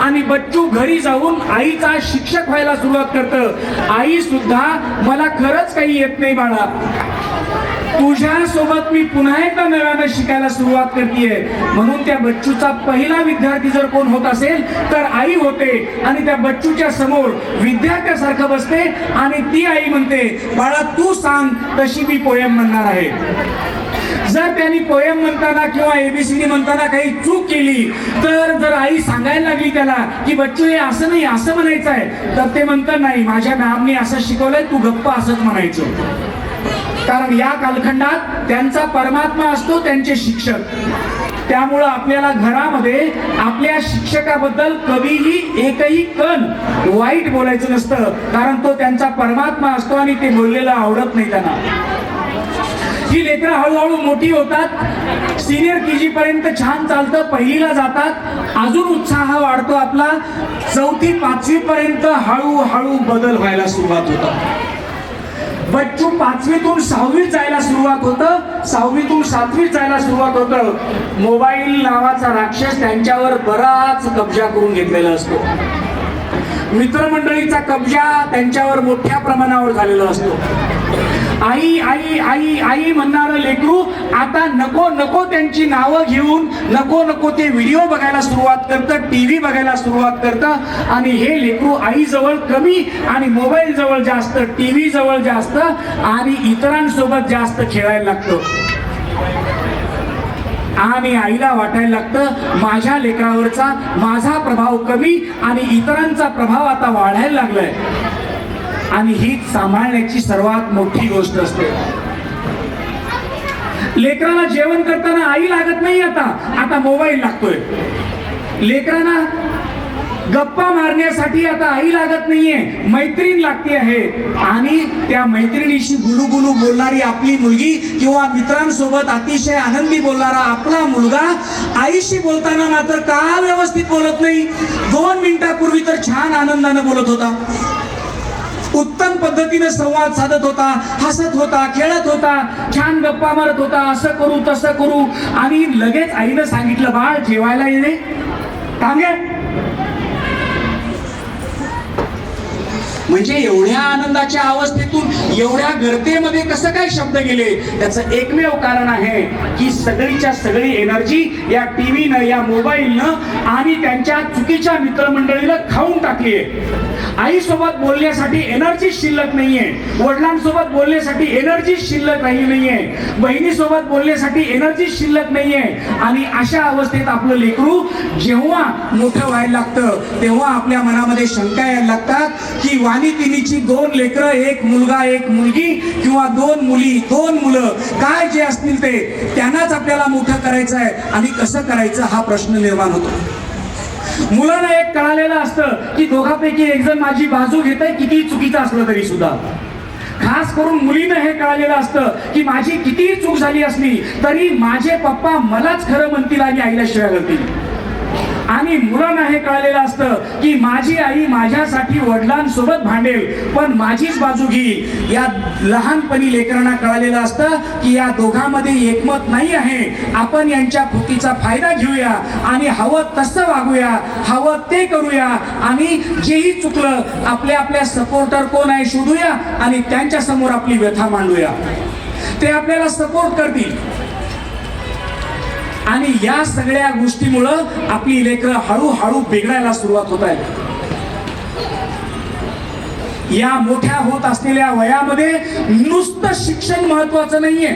आणि बच्चू घरी जाऊन आईचा शिक्षक व्हायला सुरुवात करतं. आई सुद्धा मला खरंच काही येत नाही बाळा, तुझ्या सोबत मी पुन्हा एकदा नव्यानं शिकायला सुरुवात करतेय. म्हणून त्या बच्चूचा पहिला विद्यार्थी जर कोण होत असेल तर आई होते आणि त्या बच्चूच्या समोर विद्यार्थ्यासारखं बसते आणि ती आई म्हणते, बाळा तू सांग तशी मी पोयम म्हणणार आहे. जर त्यांनी पोयम म्हणताना किंवा एबीसीडी म्हणताना काही चूक केली तर जर आई सांगायला लागली त्याला की बच्चू हे असं नाही असं म्हणायचं आहे, तर ते म्हणतात नाही माझ्या मॅमने असं शिकवलंय, तू गप्पा असंच म्हणायचं. कारण या कालखंडात त्यांचा परमात्मा असतो त्यांचे शिक्षक. त्यामुळं आपल्याला घरामध्ये आपल्या शिक्षकाबद्दल कधीही एकही कण वाईट बोलायचं नसतं, कारण तो त्यांचा परमात्मा असतो आणि ते बोललेलं आवडत नाही त्यांना. ही लेकरं हळूहळू मोठी होतात, सिनियर केजी पर्यंत छान चालतं, पहिलीला जातात, अजून उत्साह वाढतो आपला. 4थी 5वी पर्यंत हळूहळू बदल व्हायला सुरुवात होतात. बच्चू 5वीतून 6वीत जायला सुरुवात होतं, 6वीतून 7वीत जायला सुरुवात होतं. मोबाईल नावाचा राक्षस त्यांच्यावर बराच कब्जा करून घेतलेला असतो. मित्रमंडळीचा कब्जा त्यांच्यावर मोठ्या प्रमाणावर झालेला असतो. आई आई आई आई म्हणणारं लेकरू आता नको नको त्यांची नावं घेऊन नको नको ते व्हिडिओ बघायला सुरुवात करतं, टीव्ही बघायला सुरुवात करतं आणि हे लेकरू आई जवळ कमी आणि मोबाईल जवळ जास्त, टीव्ही जवळ जास्त आणि इतरांसोबत जास्त खेळायला लागतं. आणि आईला वाटायला लागतं माझ्या लेकरावरचा माझा प्रभाव कमी आणि इतरांचा प्रभाव आता वाढायला लागलाय. आणि ही सांभाळण्याची सर्वात मोठी गोष्ट असते. लेकराला जेवण करताना आई लागत नाही, आता मोबाईल लागतोय. लेकरांना गप्पा मारण्यासाठी आता आई लागत नाहीये, मैत्रीण लागते आहे. आणि त्या मैत्रिणीशी गुलू बोलणारी आपली मुलगी किंवा मित्रांसोबत अतिशय आनंदी बोलणारा आपला मुलगा आईशी बोलताना मात्र का व्यवस्थित बोलत नाही. 2 मिनिटापूर्वी तर छान आनंदाने बोलत होता, उत्तम पद्धतीने संवाद साधत होता, हसत होता, खेळत होता, छान गप्पा मारत होता, असं करू तसं करू. आणि लगेच आईनं सांगितलं बाळ जेवायला ये रे, थांबे. म्हणजे एवढ्या आनंदाच्या अवस्थेतून एवढ्या गर्तेमध्ये कसं काय शब्द गेले, त्याचं एकमेव कारण आहे की सगळीच्या सगळी एनर्जी या टीव्हीनं, या मोबाईलनं आणि त्यांच्या चुकीच्या मित्रमंडळीला खाऊन टाकली आहे. आईसोबत बोलण्यासाठी एनर्जी शिल्लक नाहीये, वडिलांसोबत बोलण्यासाठी एनर्जी शिल्लक राहिली नाहीये, बहिणीसोबत बोलण्यासाठी एनर्जी शिल्लक नाहीये. आणि अशा अवस्थेत आपलं लेकरू जेव्हा मोठं व्हायला लागतं तेव्हा आपल्या मनामध्ये शंका यायला लागतात की वाणी तिनीची 2 लेकरं, 1 मुलगा 1 मुलगी किंवा 2 मुली 2 मुलं, काय जे असतील ते त्यांनाच आपल्याला मोठं करायचं आहे आणि कसं करायचं हा प्रश्न निर्माण होतो. मुलांना एक कळालेलं असतं की दोघांपैकी एक जण माझी बाजू घेत आहे, किती चुकीचं असलं तरी सुद्धा. खास करून मुलीनं हे कळालेलं असतं की माझी कितीही चूक झाली असली तरी माझे पप्पा मलाच खरं म्हणतील आणि आईला शिव्या घालतील. आणि मुलांना हे कळालेलं असतं की माझी आई माझ्यासाठी वडिलांसोबत भांडेल पण माझीच बाजू घेईल. या लहानपणी लेकरांना कळालेलं असतं की या दोघांमध्ये एकमत नाही आहे, आपण यांच्या फुटीचा फायदा घेऊया आणि हवं तसं वागूया, हवं ते करूया आणि जेही चुकलं आपल्या सपोर्टर कोण आहे शोधूया आणि त्यांच्या समोर आपली व्यथा मांडूया, ते आपल्याला सपोर्ट करतील. आणि या सगळ्या गोष्टीमुळं आपली लेकरं हळूहळू बिघडायला सुरुवात होत आहे. या मोठ्या होत असलेल्या वयामध्ये नुसतं शिक्षण महत्वाचं नाहीये,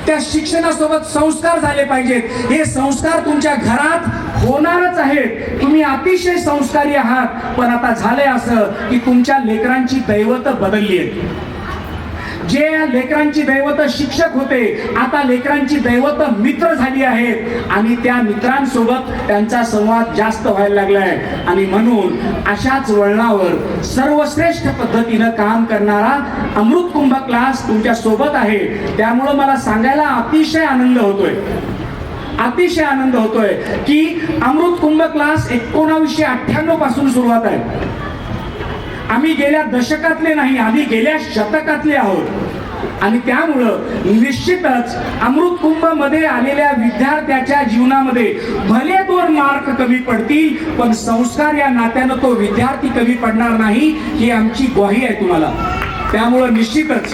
त्या शिक्षणासोबत संस्कार झाले पाहिजेत. हे संस्कार तुमच्या घरात होणारच आहेत, तुम्ही अतिशय संस्कारी आहात. पण आता झालंय असं की तुमच्या लेकरांची दैवत बदलली आहेत. जे लेकरांची दैवत शिक्षक होते आता लेकरांची दैवत मित्र झाली आहेत आणि त्या मित्रांसोबत त्यांचा संवाद जास्त व्हायला लागलाय. आणि म्हणून अशाच वळणावर सर्वश्रेष्ठ पद्धतीनं काम करणारा अमृत कुंभ क्लास तुमच्या सोबत आहे. त्यामुळं मला सांगायला अतिशय आनंद होतोय की अमृत कुंभ क्लास 1998 पासून सुरुवात आहे. आम्ही गेल्या दशकातले नाही, आम्ही गेल्या शतकातले आहोत. आणि त्यामुळं निश्चितच अमृत कुंभ मध्ये आलेल्या विद्यार्थ्याच्या जीवनामध्ये भले 2 मार्क कमी पडतील, पण संस्कार या नात्यानं तो विद्यार्थी कमी पडणार नाही, ही आमची ग्वाही आहे तुम्हाला. त्यामुळं निश्चितच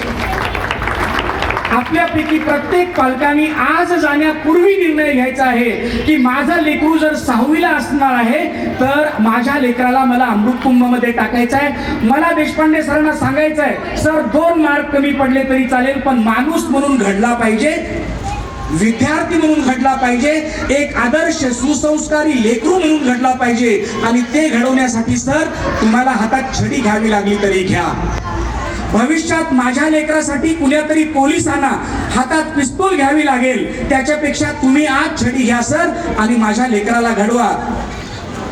आपल्यापैकी प्रत्येक पालकांनी आज जाण्यापूर्वी निर्णय घ्यायचा आहे की माझं लेकरू जर 6वीला असणार आहे तर माझ्या लेकराला मला अमृत कुंभ मध्ये टाकायचं आहे. मला देशपांडे सरांना सांगायचं आहे, सर 2 मार्क कमी पडले तरी चालेल, पण माणूस म्हणून घडला पाहिजे, विद्यार्थी म्हणून घडला पाहिजे, एक आदर्श सुसंस्कारी लेकरू म्हणून घडला पाहिजे. आणि ते घडवण्यासाठी सर तुम्हाला हातात छडी घ्यावी लागली तरी घ्या. भविष्यात माझ्या लेकरासाठी कुणीतरी पोलिसांना हातात पिस्तूल घ्यावी लागेल, त्याच्यापेक्षा तुम्ही आज छडी घ्या सर आणि माझ्या लेकराला घडवा.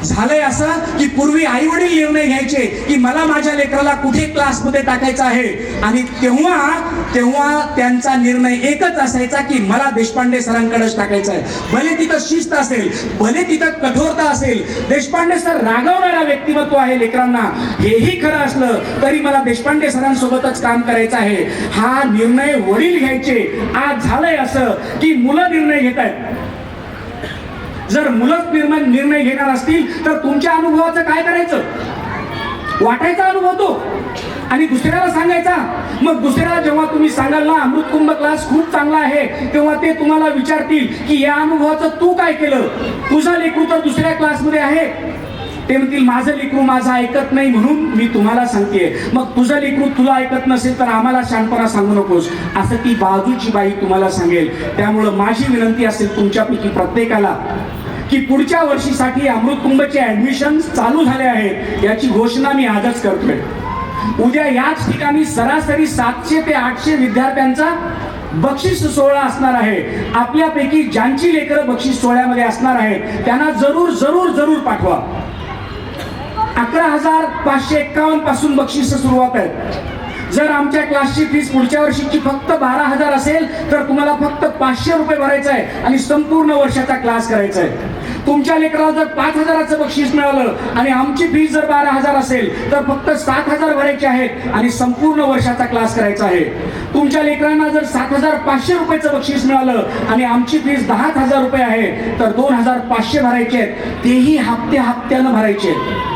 झालंय असं की पूर्वी आई वडील निर्णय घ्यायचे की मला माझ्या लेकराला कुठे क्लासमध्ये टाकायचं आहे, आणि तेव्हा त्यांचा निर्णय एकच असायचा की मला देशपांडे सरांकडेच टाकायचं आहे. भले तिथं शिस्त असेल, भले तिथं कठोरता असेल, देशपांडे सर रागवणारा व्यक्तिमत्व आहे लेकरांना, हेही खरं असलं तरी मला देशपांडे सरांसोबतच काम करायचं आहे, हा निर्णय वडील घ्यायचे. आज झालंय असं की मुलं निर्णय घेत आहेत. जर मुलंच निर्णय घेणार असतील तर तुमच्या अनुभवाचं काय करायचं? वाटायचा अनुभव तो आणि दुसऱ्याला सांगायचा. मग दुसऱ्याला जेव्हा तुम्ही सांगाल ना अमृत कुंभ क्लास खूप चांगला आहे, तेव्हा ते तुम्हाला विचारतील की या अनुभवाचं तू काय केलं? तुझा लेकरू तर दुसऱ्या क्लासमध्ये आहे. ते म्हणतील माझं लेकरू माझं ऐकत नाही म्हणून मी तुम्हाला सांगते. मग तुझं लेकरू तुला ऐकत नसेल तर आम्हाला शहाणपणा सांगू नकोस, असं ती बाजूची बाई तुम्हाला सांगेल. त्यामुळं माझी विनंती असेल तुमच्यापैकी प्रत्येकाला की पुढच्या वर्षीसाठी अमृत कुंभचे ऍडमिशन चालू झाले आहेत, याची घोषणा मी आजच करतोय. उद्या याच ठिकाणी सरासरी 700 ते 800 विद्यार्थ्यांचा बक्षीस सोहळा असणार आहे. आपल्यापैकी ज्यांची लेकरं बक्षीस सोहळ्यामध्ये असणार आहेत त्यांना जरूर जरूर जरूर पाठवा. 11,551 पासून बक्षीस सुरुवात आहे. जर आमच्या क्लासची फीस पुढच्या वर्षीची फक्त 12,000 असेल तर तुम्हाला फक्त 500 रुपये भरायचं आहे आणि संपूर्ण वर्षाचा क्लास करायचा आहे. तुमच्या लेकराला जर 5,000चं बक्षीस मिळालं आणि आमची फीस जर 12,000 असेल तर फक्त 7,000 भरायचे आहेत आणि संपूर्ण वर्षाचा क्लास करायचा आहे. तुमच्या लेकरांना जर 7,500 रुपयाचं बक्षीस मिळालं आणि आमची फीस 10,000 रुपये आहे तर 2,500 भरायचे आहेत, तेही हप्त्यानं भरायचे आहेत.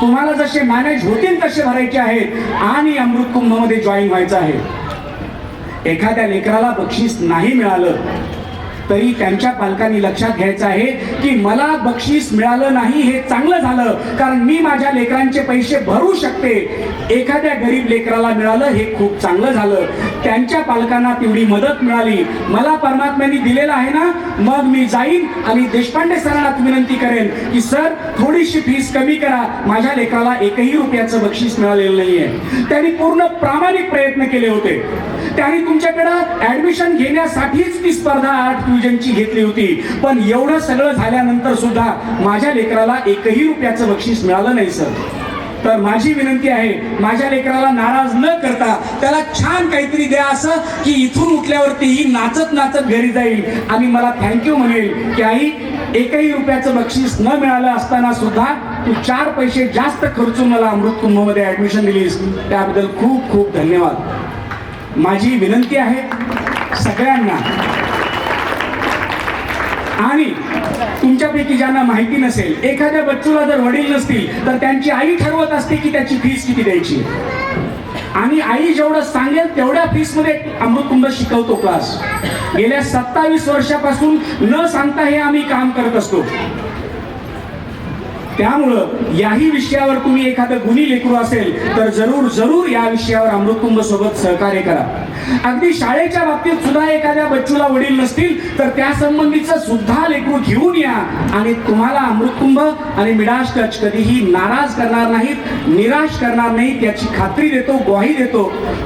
तुम्हाला जसे मॅनेज होतील तसे भरायचे आहेत आणि अमृत कुंभमध्ये जॉईन व्हायचं आहे. एखाद्या लेकराला बक्षीस नाही मिळालं तरी त्यांच्या पालकांनी लक्षात घ्यायचं आहे की मला बक्षीस मिळालं नाही हे चांगलं झालं, कारण मी माझ्या लेकरांचे पैसे भरू शकते. एखाद्या गरीब लेकराला मिळालं हे खूप चांगलं झालं, त्यांच्या पालकांना तेवढी मदत मिळाली, मला परमात्म्याने दिलेलं आहे ना. मग मी जाईन आणि देशपांडे सरांना विनंती करेन की सर थोडीशी फीस कमी करा, माझ्या लेकराला 1ही रुपयाचं बक्षीस मिळालेलं नाहीये. त्यांनी पूर्ण प्रामाणिक प्रयत्न केले होते. त्यांनी तुमच्याकडं ऍडमिशन घेण्यासाठीच ती स्पर्धा आर्ट फ्युजनची घेतली होती, पण एवढं सगळं झाल्यानंतर सुद्धा माझ्या लेकराला 1ही रुपयाचं बक्षीस मिळालं नाही सर. तर माझी विनंती आहे, माझ्या लेकराला नाराज न करता त्याला छान काहीतरी द्या, असं की इथून उठल्यावरती नाचत नाचत घरी जाईल आणि मला थँक्यू म्हणेल की आई 1ही रुपयाचं बक्षीस न मिळालं असताना सुद्धा तू 4 पैसे जास्त खर्चून मला अमृत कुंभमध्ये ऍडमिशन दिलीस, त्याबद्दल खूप खूप धन्यवाद. माझी विनंती आहे सगळ्यांना, आणि तुमच्यापैकी ज्यांना माहिती नसेल, एखाद्या बच्चूला जर वडील नसतील तर त्यांची आई ठरवत असते की त्याची फीस किती द्यायची, आणि आई जेवढं सांगेल तेवढ्या फीस मध्ये अमृत कुंभ शिकवतो क्लास. गेल्या 27 वर्षापासून न सांगता हे आम्ही काम करत असतो. त्यामुळं याही विषयावर तुम्ही एखादं गुणी लेकरू असेल तर जरूर जरूर या विषयावर अमृत कुंभ सोबत सहकार्य करा. अगदी शाळेच्या बाबतीत सुद्धा एखाद्या बच्चूला वडील नसतील तर त्या संबंधीचं सुद्धा लेकरू घेऊन या, आणि तुम्हाला अमृत कुंभ आणि मिडास टच कधीही नाराज करणार नाहीत, निराश करणार नाहीत याची खात्री देतो, ग्वाही देतो.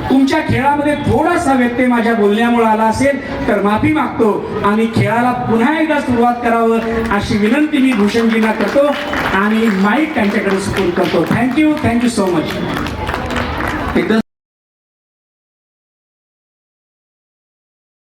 तुमच्या खेळामध्ये थोडासा व्यत्यय माझ्या बोलण्यामुळे आला असेल तर माफी मागतो आणि खेळाला पुन्हा एकदा सुरुवात करावं अशी विनंती मी भूषणजींना करतो आणि माईक त्यांच्याकडे सुपूर्द करतो. Thank you so much.